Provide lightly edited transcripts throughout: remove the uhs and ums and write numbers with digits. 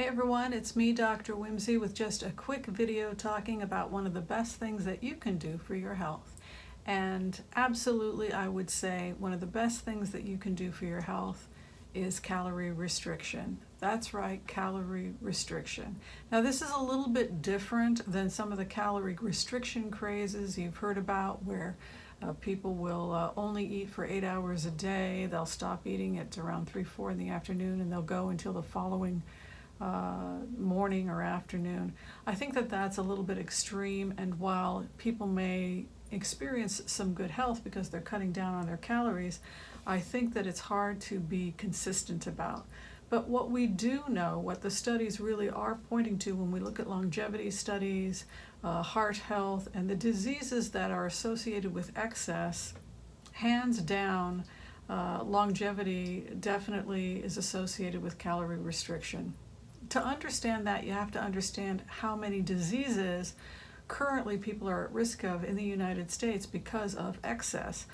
Hey everyone, it's me, Dr. Whimsy, with just a quick video talking about one of the best things that you can do for your health. And absolutely, I would say one of the best things that you can do for your health is calorie restriction. That's right, calorie restriction. Now this is a little bit different than some of the calorie restriction crazes you've heard about, where people will only eat for 8 hours a day. They'll stop eating at around 3, 4 in the afternoon, and they'll go until the following morning or afternoon. I think that that's a little bit extreme, and while people may experience some good health because they're cutting down on their calories, I think that it's hard to be consistent about. But what we do know, what the studies really are pointing to when we look at longevity studies, heart health, and the diseases that are associated with excess, hands down, longevity definitely is associated with calorie restriction. To understand that, you have to understand how many diseases currently people are at risk of in the United States because of excess.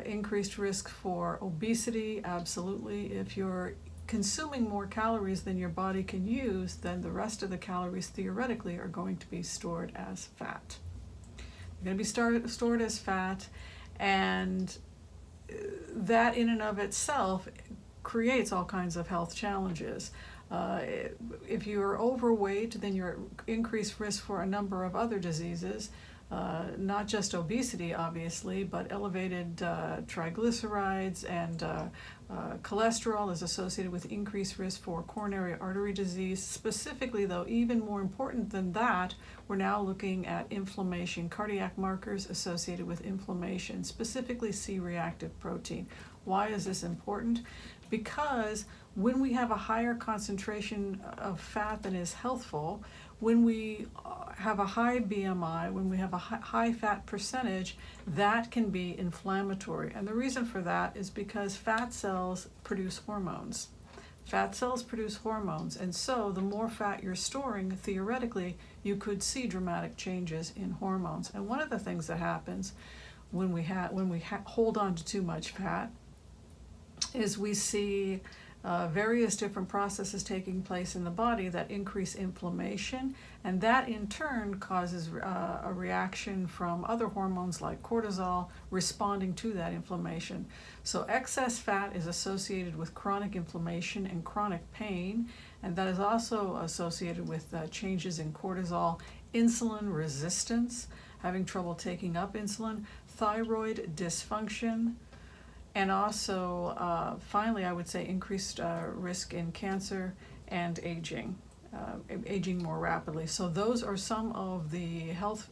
Increased risk for obesity, absolutely. If you're consuming more calories than your body can use, then the rest of the calories theoretically are going to be stored as fat. They're going to be stored as fat, and that in and of itself creates all kinds of health challenges. If you are overweight, then you're at increased risk for a number of other diseases, not just obesity, obviously, but elevated triglycerides and cholesterol is associated with increased risk for coronary artery disease. Specifically, though, even more important than that, we're now looking at inflammation, cardiac markers associated with inflammation, specifically C-reactive protein. Why is this important? Because when we have a higher concentration of fat than is healthful, when we have a high BMI, when we have a high fat percentage, that can be inflammatory. And the reason for that is because fat cells produce hormones. Fat cells produce hormones, and so the more fat you're storing, theoretically, you could see dramatic changes in hormones. And one of the things that happens when we hold on to too much fat is we see various different processes taking place in the body that increase inflammation, and that in turn causes a reaction from other hormones like cortisol responding to that inflammation. So excess fat is associated with chronic inflammation and chronic pain, and that is also associated with changes in cortisol, insulin resistance, having trouble taking up insulin, thyroid dysfunction, and also, finally, I would say increased risk in cancer and aging more rapidly. So those are some of the health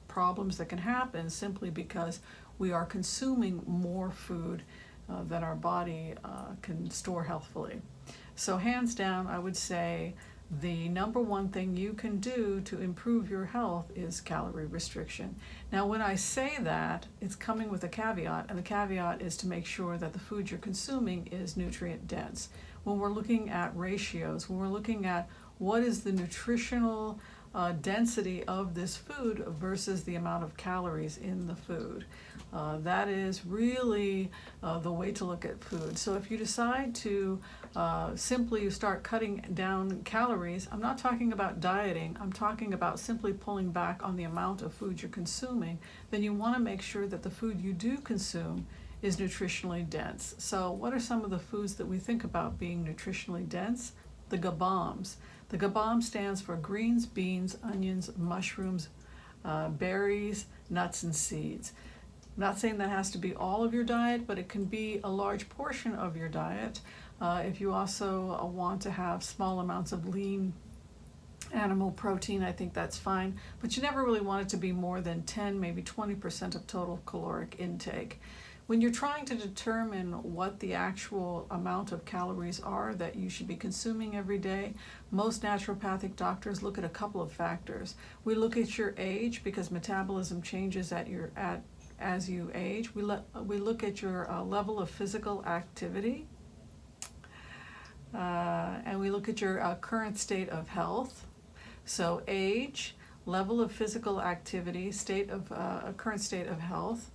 problems that can happen simply because we are consuming more food than our body can store healthfully. So hands down, I would say the number one thing you can do to improve your health is calorie restriction. Now, when I say that, it's coming with a caveat, and the caveat is to make sure that the food you're consuming is nutrient dense. When we're looking at ratios, when we're looking at what is the nutritional density of this food versus the amount of calories in the food. That is really the way to look at food. So if you decide to simply start cutting down calories, I'm not talking about dieting, I'm talking about simply pulling back on the amount of food you're consuming, then you want to make sure that the food you do consume is nutritionally dense. So what are some of the foods that we think about being nutritionally dense? The GABAMs. The GABAM stands for greens, beans, onions, mushrooms, berries, nuts, and seeds. I'm not saying that has to be all of your diet, but it can be a large portion of your diet. If you also want to have small amounts of lean animal protein, I think that's fine, but you never really want it to be more than 10, maybe 20% of total caloric intake. When you're trying to determine what the actual amount of calories are that you should be consuming every day, most naturopathic doctors look at a couple of factors. We look at your age because metabolism changes as you age. We look at your level of physical activity, and we look at your current state of health. So age, level of physical activity, current state of health,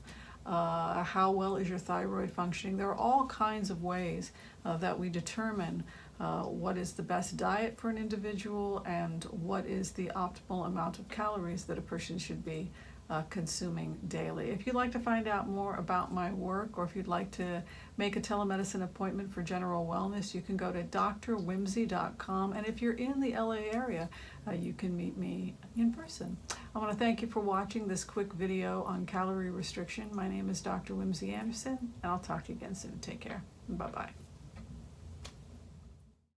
how well is your thyroid functioning. There are all kinds of ways that we determine what is the best diet for an individual and what is the optimal amount of calories that a person should be consuming daily. If you'd like to find out more about my work, or if you'd like to make a telemedicine appointment for general wellness, you can go to drwhimsy.com, and if you're in the LA area, you can meet me in person. I want to thank you for watching this quick video on calorie restriction. My name is Dr. Whimsy Anderson, and I'll talk to you again soon. Take care. Bye-bye.